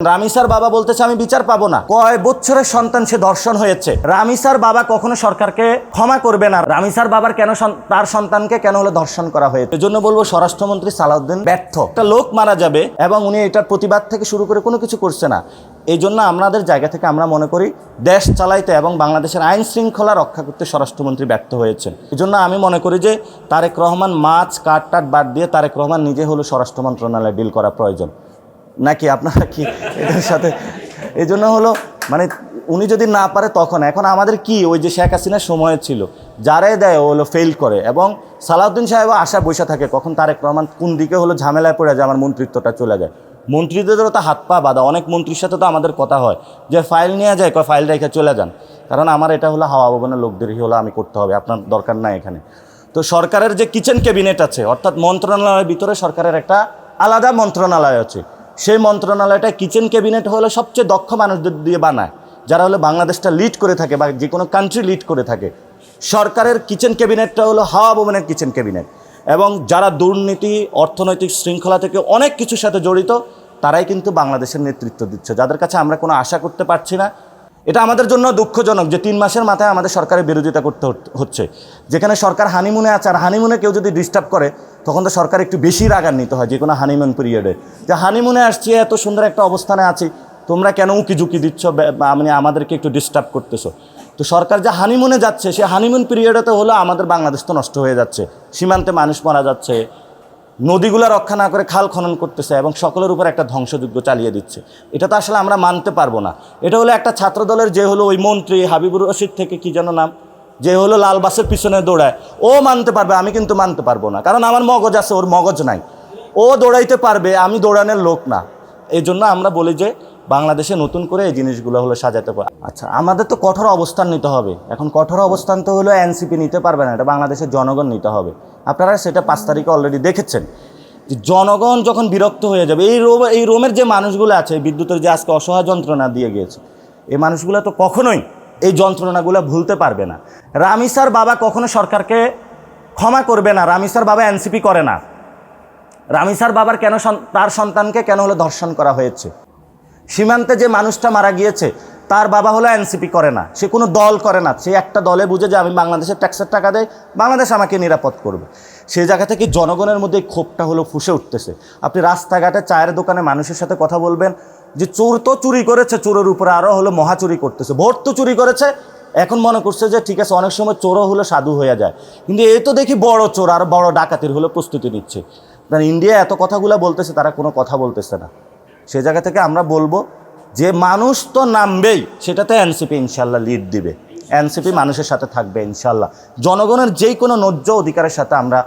রামিসার বাবা বলতেছে আমি বিচার পাবো না। কয় বছরের সন্তান সে ধর্ষণ হয়েছে। রামিসার বাবা কখনো সরকারকে ক্ষমা করবে না। রামিসার বাবার কেন তার সন্তানকে কেন হলো ধর্ষণ করা হয়েছে। এজন্য বলবো স্বরাষ্ট্রমন্ত্রী সালাউদ্দিন ব্যর্থ। একটা লোক মারা যাবে এবং উনি এটার প্রতিবাদ থেকে শুরু করে কোনো কিছু করছে না। এই জন্য আমাদের জায়গা থেকে আমরা মনে করি দেশ চালাইতে এবং বাংলাদেশের আইন শৃঙ্খলা রক্ষা করতে স্বরাষ্ট্রমন্ত্রী ব্যর্থ হয়েছেন। এই জন্য আমি মনে করি যে তারেক রহমান মাছ কাট বাদ দিয়ে তারেক রহমান নিজে হলো স্বরাষ্ট্র মন্ত্রণালয়ে ডিল করা প্রয়োজন। নাকি আপনারা কি এটার সাথে? এই জন্য হলো মানে উনি যদি না পারে তখন এখন আমাদের কি ওই যে শেখ হাসিনার সময় ছিল যারাই দেয় হলো ফেল করে এবং সালাউদ্দিন সাহেবও আশা বসে থাকে কখন তারেক রহমান কোন দিকে হলো ঝামেলায় পড়ে যায় আমার মন্ত্রিত্বটা চলে যায়। মন্ত্রীদেরও তো হাত পা বাঁধা, অনেক মন্ত্রীর সাথে তো আমাদের কথা হয় যে ফাইল নিয়ে যায়, ফাইল রেখে চলে যান, কারণ আমার এটা হলো হাওয়া ভবনের লোকদেরই হলো আমি করতে হবে, আপনার দরকার নাই এখানে। তো সরকারের যে কিচেন ক্যাবিনেট আছে অর্থাৎ মন্ত্রণালয়ের ভিতরে সরকারের একটা আলাদা মন্ত্রণালয় আছে, সেই মন্ত্রণালয়টা কিচেন ক্যাবিনেট হলো সবচেয়ে দক্ষ মানুষদের দিয়ে বানায় যারা হলো বাংলাদেশটা লিড করে থাকে বা যে কোনো কান্ট্রি লিড করে থাকে। সরকারের কিচেন ক্যাবিনেটটা হলো হাওয়া ভবনের কিচেন ক্যাবিনেট এবং যারা দুর্নীতি অর্থনৈতিক শৃঙ্খলা থেকে অনেক কিছুর সাথে জড়িত তারাই কিন্তু বাংলাদেশের নেতৃত্ব দিচ্ছে, যাদের কাছে আমরা কোনো আশা করতে পারছি না। এটা আমাদের জন্য দুঃখজনক যে 3 মাসের মাথায় আমাদের সরকারের বিরোধিতা করতে হচ্ছে। যেখানে সরকার হানিমুনে আছে, আর হানিমুনে কেউ যদি ডিস্টার্ব করে তখন তো সরকার একটু বেশি রাগান্বিত হয় যে কোনো হানিমুন পিরিয়ডে, যে হানিমুনে আসছি এত সুন্দর একটা অবস্থানে আছি তোমরা কেন উকি ঝুঁকি দিচ্ছ, মানে আমাদেরকে একটু ডিস্টার্ব করতেছো। তো সরকার যে হানিমুনে যাচ্ছে সে হানিমুন পিরিয়ডে তো হলো আমাদের বাংলাদেশ তো নষ্ট হয়ে যাচ্ছে, সীমান্তে মানুষ মারা যাচ্ছে, নদীগুলো রক্ষা না করে খাল খনন করতেছে এবং সকলের উপর একটা ধ্বংসযজ্ঞ চালিয়ে দিচ্ছে। এটা তো আসলে আমরা মানতে পারবো না। এটা হলো একটা ছাত্রদলের যে হলো ওই মন্ত্রী হাবিবুর রশিদ থেকে কি যেন নাম, যে হলো লাল বাসের পিছনে দৌড়ায়, ও মানতে পারবে, আমি কিন্তু মানতে পারবো না, কারণ আমার মগজ আছে ওর মগজ নাই। ও দৌড়াইতে পারবে, আমি দৌড়ানোর লোক না। এই জন্য আমরা বলি যে বাংলাদেশে নতুন করে এই জিনিসগুলো হলো সাজাতে পারে। আচ্ছা, আমাদের তো কঠোর অবস্থান নিতে হবে। এখন কঠোর অবস্থান তো হলো এনসিপি নিতে পারবে না, এটা বাংলাদেশের জনগণ নিতে হবে। আপনারা সেটা 5 তারিখে অলরেডি দেখেছেন যে জনগণ যখন বিরক্ত হয়ে যাবে, এই রোমের যে মানুষগুলো আছে বিদ্যুতের যে আজকে অসহায় যন্ত্রণা দিয়ে গিয়েছে, এই মানুষগুলো তো কখনোই এই যন্ত্রণাগুলো ভুলতে পারবে না। রামিসার বাবা কখনো সরকারকে ক্ষমা করবে না। রামিসার বাবা এনসিপি করে না। রামিসার বাবার কেন তার সন্তানকে কেন হলো ধর্ষণ করা হয়েছে। সীমান্তে যে মানুষটা মারা গিয়েছে তার বাবা হলো এনসিপি করে না, সে কোনো দল করে না, সে একটা দলে বুঝে যে আমি বাংলাদেশের ট্যাক্সের টাকা দেয়, বাংলাদেশ আমাকে নিরাপদ করবে। সেই জায়গা থেকে জনগণের মধ্যে ক্ষোভটা হলো ফুসে উঠতেছে। আপনি রাস্তাঘাটে চায়ের দোকানে মানুষের সাথে কথা বলবেন যে চোর তো চুরি করেছে, চোরের উপরে আরও হলো মহা চুরি করতেছে, ভোট তো চুরি করেছে, এখন মনে করছে যে ঠিক আছে অনেক সময় চোরও হলো সাধু হয়ে যায়, কিন্তু এই তো দেখি বড় চোর আর বড় ডাকাতির হলো প্রস্তুতি নিচ্ছে। কারণ ইন্ডিয়া এত কথাগুলো বলতেছে, তারা কোনো কথা বলতেছে না। সে জায়গা থেকে আমরা বলবো যে মানুষ তো নামবেই, সেটাতে এনসিপি ইনশাল্লাহ লিড দিবে, এনসিপি মানুষের সাথে থাকবে ইনশাল্লাহ। জনগণের যেই কোনো ন্যায্য অধিকারের সাথে আমরা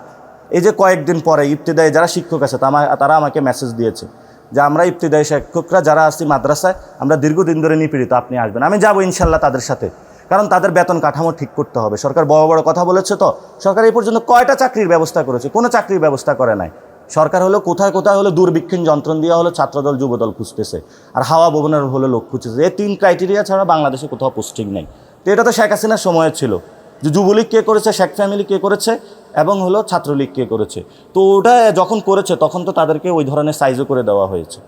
এই যে কয়েকদিন পরে ইবতিদায়ী যারা শিক্ষক আছে তারা আমাকে মেসেজ দিয়েছে যে আমরা ইবতিদায়ী শিক্ষকরা যারা আছি মাদ্রাসায় আমরা দীর্ঘদিন ধরে নিপীড়িত, আপনি আসবেন। আমি যাবো ইনশাল্লাহ তাদের সাথে, কারণ তাদের বেতন কাঠামো ঠিক করতে হবে। সরকার বড় বড় কথা বলেছে, তো সরকার এই পর্যন্ত কয়টা চাকরির ব্যবস্থা করেছে? কোনো চাকরির ব্যবস্থা করে নাই। সরকার হলো কোথায় কোথায় হলো দূরবীক্ষণ যন্ত্রণ দিয়ে হলো ছাত্রদল যুবদল খুঁজতেছে, আর হাওয়া ভবনের হলো লোক খুঁজতেছে। এই 3 ক্রাইটেরিয়া ছাড়া বাংলাদেশে কোথাও পোস্টিং নেই। তো এটা তো শেখ হাসিনার সময় ছিল যে যুবলীগ কে করেছে, শেখ ফ্যামিলি কে করেছে এবং হলো ছাত্রলীগ কে করেছে। তো ওটা যখন করেছে তখন তো তাদেরকে ওই ধরনের সাইজও করে দেওয়া হয়েছে।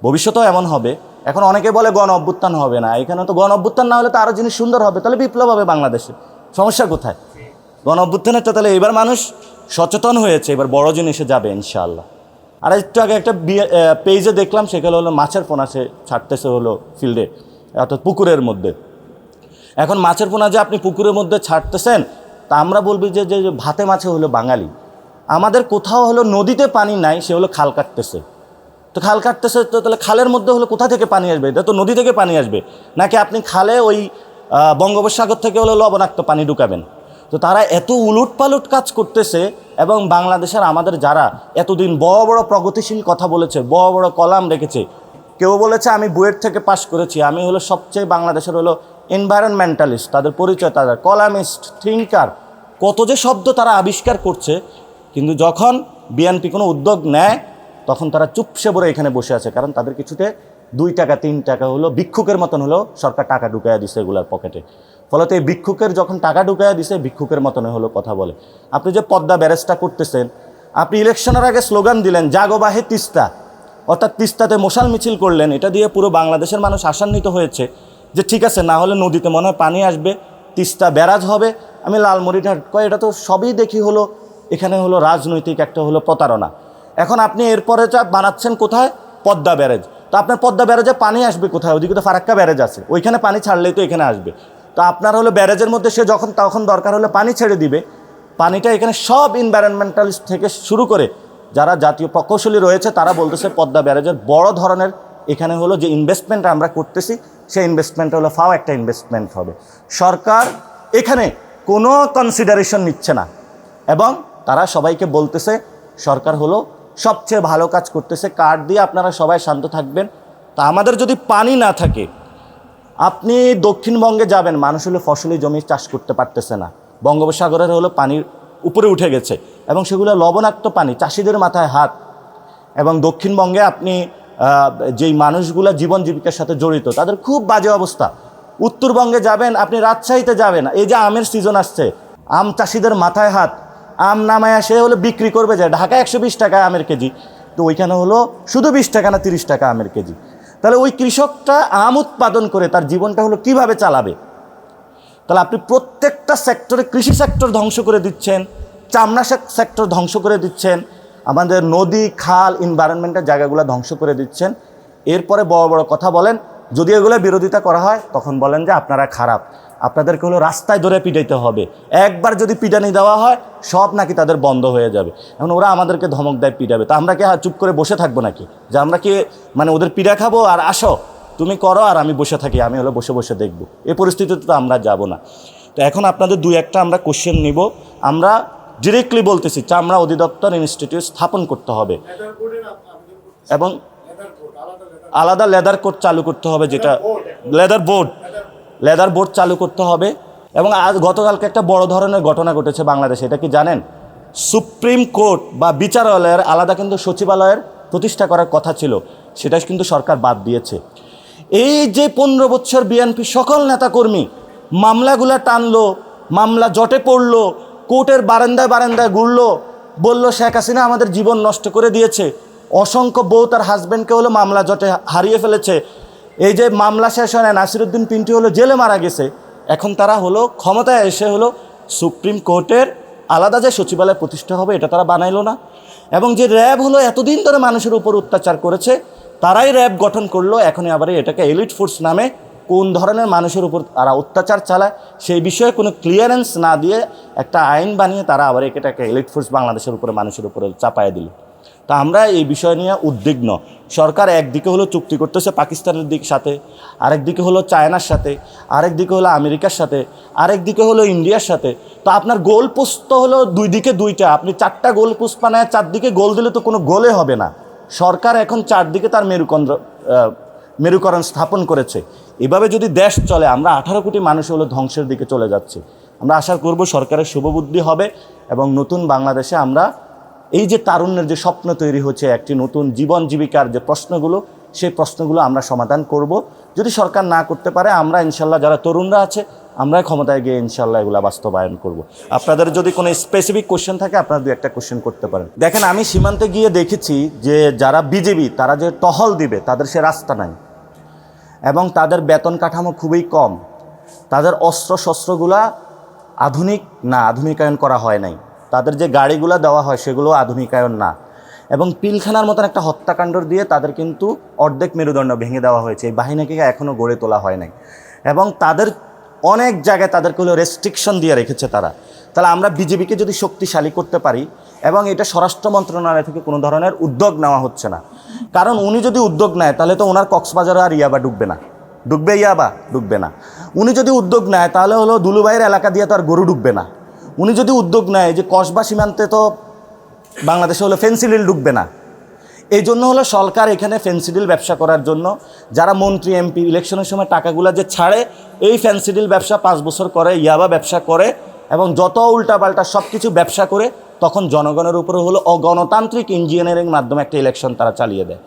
ভবিষ্যতেও এমন হবে। এখন অনেকে বলে গণ অভ্যুত্থান হবে না, এখানে তো গণ অভ্যুত্থান না হলে তো আরও জিনিস সুন্দর হবে, তাহলে বিপ্লব হবে বাংলাদেশে। সমস্যা কোথায়? গণ অভ্যুত্থানের তো তাহলে এবার মানুষ সচেতন হয়েছে, এবার বড় জিনিসে যাবে ইনশাআল্লাহ। আর একটু আগে একটা পেজে দেখলাম, সেখানে হলো মাছের পোনা সে ছাড়তেছে হলো ফিল্ডে, অর্থাৎ পুকুরের মধ্যে। এখন মাছের পোনা যে আপনি পুকুরের মধ্যে ছাড়তেছেন, তা আমরা বলবি যে যে ভাতে মাছে হলো বাঙালি। আমাদের কোথাও হলো নদীতে পানি নাই, সে হলো খাল কাটতেছে। তো খাল কাটতেছে, তো তাহলে খালের মধ্যে হলো কোথা থেকে পানি আসবে? এটা তো নদী থেকে পানি আসবে, নাকি আপনি খালে ওই বঙ্গোপসাগর থেকে হলো লবণাক্ত পানি ঢুকাবেন? তো তারা এত উলুট পালুট কাজ করতেছে। এবং বাংলাদেশের আমাদের যারা এতদিন বড় বড় প্রগতিশীল কথা বলেছে, বড় বড় কলাম রেখেছে, কেউ বলেছে আমি বুয়েট থেকে পাশ করেছি, আমি হলো সবচেয়ে বাংলাদেশের হলো এনভায়রনমেন্টালিস্ট, তাদের পরিচয়, তাদের কলামিস্ট, থিঙ্কার, কত যে শব্দ তারা আবিষ্কার করছে। কিন্তু যখন বিএনপি কোনো উদ্যোগ নেয় তখন তারা চুপসে পড়ে এখানে বসে আছে, কারণ তাদের কিছুতে 2 টাকা 3 টাকা হলো ভিক্ষুকের মতন হলো সরকার টাকা ঢুকাইয়া দিছে এগুলার পকেটে। ফলত এই ভিক্ষুকের যখন টাকা ঢুকাইয়া দিছে ভিক্ষুকের মতন হলো কথা বলে। আপনি যে পদ্মা ব্যারেজটা করতেছেন, আপনি ইলেকশনের আগে স্লোগান দিলেন জাগো বাহে তিস্তা, অর্থাৎ তিস্তাতে মশাল মিছিল করলেন, এটা দিয়ে পুরো বাংলাদেশের মানুষ আশান্বিত হয়েছে যে ঠিক আছে, না হলে নদীতে মনে হয় পানি আসবে, তিস্তা ব্যারাজ হবে। আমি লালমনিরহাট কয় এটা তো সবই দেখি হলো এখানে হলো রাজনৈতিক একটা হলো প্রতারণা। এখন আপনি এরপরে যা বানাচ্ছেন কোথায়? পদ্মা ব্যারেজ। তো আপনার পদ্মা ব্যারেজে পানি আসবে কোথায়? ওদিকে তো ফারাক্কা ব্যারেজ আছে, ওইখানে পানি ছাড়লেই তো এখানে আসবে। তো আপনার হলো ব্যারেজের মধ্যে সে যখন তখন দরকার হলে পানি ছেড়ে দিবে, পানিটা এখানে সব এনভায়রনমেন্টালিস্ট থেকে শুরু করে যারা জাতীয় প্রকৌশলী রয়েছে তারা বলতেছে পদ্মা ব্যারেজের বড় ধরনের এখানে হলো যে ইনভেস্টমেন্ট আমরা করতেছি সেই ইনভেস্টমেন্ট হলো ফাও একটা ইনভেস্টমেন্ট হবে। সরকার এখানে কোনো কনসিডারেশন নিচ্ছে না এবং তারা সবাইকে বলতেছে সরকার হলো সবচেয়ে ভালো কাজ করতেছে, কার্ড দিয়ে আপনারা সবাই শান্ত থাকবেন। তা আমাদের যদি পানি না থাকে, আপনি দক্ষিণবঙ্গে যাবেন, মানুষ হলো ফসলি জমি চাষ করতে পারতেছে না, বঙ্গোপসাগরের হলো পানির উপরে উঠে গেছে এবং সেগুলো লবণাক্ত পানি, চাষিদের মাথায় হাত। এবং দক্ষিণবঙ্গে আপনি যেই মানুষগুলো জীবন জীবিকার সাথে জড়িত তাদের খুব বাজে অবস্থা। উত্তরবঙ্গে যাবেন, আপনি রাজশাহীতে যাবেন, এই যে আমের সিজন আসছে, আম চাষিদের মাথায় হাত। আম নামায় সে হলো বিক্রি করবে যায় ঢাকা 120 টাকা আমের কেজি, তো ওইখানে হলো শুধু 20 টাকা না 30 টাকা আমের কেজি। তাহলে ওই কৃষকটা আম উৎপাদন করে তার জীবনটা হলো কিভাবে চালাবে? তাহলে আপনি প্রত্যেকটা সেক্টরে, কৃষি সেক্টর ধ্বংস করে দিচ্ছেন, চামড়া সেক্টর ধ্বংস করে দিচ্ছেন, আমাদের নদী খাল এনভায়রনমেন্টের জায়গাগুলো ধ্বংস করে দিচ্ছেন। এরপরে বড় বড় কথা বলেন, যদি এগুলো বিরোধিতা করা হয় তখন বলেন যে আপনারা খারাপ, আপনাদেরকে হলো রাস্তায় ধরে পিটাইতে হবে। একবার যদি পিটানি দেওয়া হয় সব নাকি তাদের বন্ধ হয়ে যাবে। এখন ওরা আমাদেরকে ধমক দেয় পিটাবে, তা আমরা কি চুপ করে বসে থাকবো নাকি? যে আমরা কি মানে ওদের পিটা খাবো আর আসো তুমি করো আর আমি বসে থাকি, আমি হলো বসে বসে দেখব? এই পরিস্থিতিতে তো আমরা যাব না। তো এখন আপনাদের দুই একটা আমরা কোশ্চেন নিব। আমরা ডিরেক্টলি বলতেছি চামড়া অধিদপ্তর ইনস্টিটিউট স্থাপন করতে হবে এবং আলাদা লেদার কোড চালু করতে হবে, যেটা লেদার বোর্ড চালু করতে হবে। এবং আজ গতকালকে একটা বড় ধরনের ঘটনা ঘটেছে বাংলাদেশে, এটা কি জানেন? সুপ্রিম কোর্ট বা বিচারালয়ের আলাদা কিন্তু সচিবালয়ের প্রতিষ্ঠা করার কথা ছিল, সেটা কিন্তু সরকার বাদ দিয়েছে। এই যে 15 বছর বিএনপি সকল নেতাকর্মী মামলাগুলা টানলো, মামলা জটে পড়লো, কোর্টের বারান্দায় বারান্দায় ঘুরলো, বললো শেখ হাসিনা আমাদের জীবন নষ্ট করে দিয়েছে, অসংখ্য বউ তার হাজব্যান্ডকে হলো মামলা জটে হারিয়ে ফেলেছে, এই যে মামলা শেষ হয় না, নাসিরুদ্দিন পিন্টু হলো জেলে মারা গেছে। এখন তারা হলো ক্ষমতায় এসে হলো সুপ্রিম কোর্টের আলাদা যে সচিবালয় প্রতিষ্ঠা হবে এটা তারা বানাইলো না। এবং যে র্যাব হলো এতদিন ধরে মানুষের উপর অত্যাচার করেছে, তারাই র্যাব গঠন করলো। এখনই আবার এটাকে এলিট ফোর্স নামে কোন ধরনের মানুষের উপর তারা অত্যাচার চালায় সেই বিষয়ে কোনো ক্লিয়ারেন্স না দিয়ে একটা আইন বানিয়ে তারা আবার এটাকে এলিট ফোর্স বাংলাদেশের উপরে মানুষের উপরে চাপায় দিল। তা আমরা এই বিষয় নিয়ে উদ্বিগ্ন। সরকার একদিকে হলো চুক্তি করতেছে পাকিস্তানের সাথে, আরেকদিকে হলো চায়নার সাথে, আরেকদিকে হলো আমেরিকার সাথে, আরেকদিকে হলো ইন্ডিয়ার সাথে। তো আপনার গোল পোস্ট তো হলো দুই দিকে দুইটা, আপনি 4টা গোল পোস্ট বানায় 4 দিকে গোল দিলে তো কোনো গোলে হবে না। সরকার এখন 4 দিকে তার মেরুকরণ স্থাপন করেছে। এভাবে যদি দেশ চলে, আমরা 18 কোটি মানুষ হলো ধ্বংসের দিকে চলে যাচ্ছে। আমরা আশা করব সরকারের শুভবুদ্ধি হবে এবং নতুন বাংলাদেশে আমরা এই যে তারুণ্যের যে স্বপ্ন তৈরি হচ্ছে, একটি নতুন জীবন জীবিকার যে প্রশ্নগুলো, সেই প্রশ্নগুলো আমরা সমাধান করব। যদি সরকার না করতে পারে, আমরা ইনশাল্লাহ যারা তরুণরা আছে আমরাই ক্ষমতায় গিয়ে ইনশাল্লাহ এগুলো বাস্তবায়ন করব। আপনাদের যদি কোনো স্পেসিফিক কোশ্চেন থাকে আপনারা 2-1টা কোশ্চেন করতে পারেন। দেখেন, আমি সীমান্তে গিয়ে দেখেছি যে যারা বিজেপি তারা যে টহল দিবে তাদের সে রাস্তা নাই এবং তাদের বেতন কাঠামো খুবই কম, তাদের অস্ত্র শস্ত্রগুলা আধুনিক না, আধুনিকায়ন করা হয় নাই, তাদের যে গাড়িগুলো দেওয়া হয় সেগুলো আধুনিকায়ন না, এবং পিলখানার মতন একটা হত্যাকাণ্ড দিয়ে তাদের কিন্তু অর্ধেক মেরুদণ্ড ভেঙে দেওয়া হয়েছে। এই বাহিনীকে এখনও গড়ে তোলা হয় নাই এবং তাদের অনেক জায়গায় তাদেরকে হলো রেস্ট্রিকশন দিয়ে রেখেছে তারা। তাহলে আমরা বিজেপিকে যদি শক্তিশালী করতে পারি, এবং এটা স্বরাষ্ট্র মন্ত্রণালয় থেকে কোনো ধরনের উদ্যোগ নেওয়া হচ্ছে না, কারণ উনি যদি উদ্যোগ নেয় তাহলে তো ওনার কক্সবাজারে আর ইয়াবা ঢুকবে না, ঢুকবে ইয়াবা? ঢুকবে না। উনি যদি উদ্যোগ নেয় তাহলে হলো দুলুভাইয়ের এলাকা দিয়ে তো আর গরু ঢুকবে না। উনি যদি উদ্যোগ নেয় যে কসবা সীমান্তে তো বাংলাদেশে হলো ফেন্সিডিল ঢুকবে না। এই জন্য হলো সরকার এখানে ফেন্সিডিল ব্যবসা করার জন্য যারা মন্ত্রী এমপি ইলেকশনের সময় টাকাগুলো যে ছাড়ে, এই ফেন্সিডিল ব্যবসা 5 বছর করে, ইয়াবা ব্যবসা করে এবং যত উল্টাপাল্টা সব কিছু ব্যবসা করে, তখন জনগণের উপরে হলো অগণতান্ত্রিক ইঞ্জিনিয়ারিং মাধ্যমে একটা ইলেকশন তারা চালিয়ে দেয়।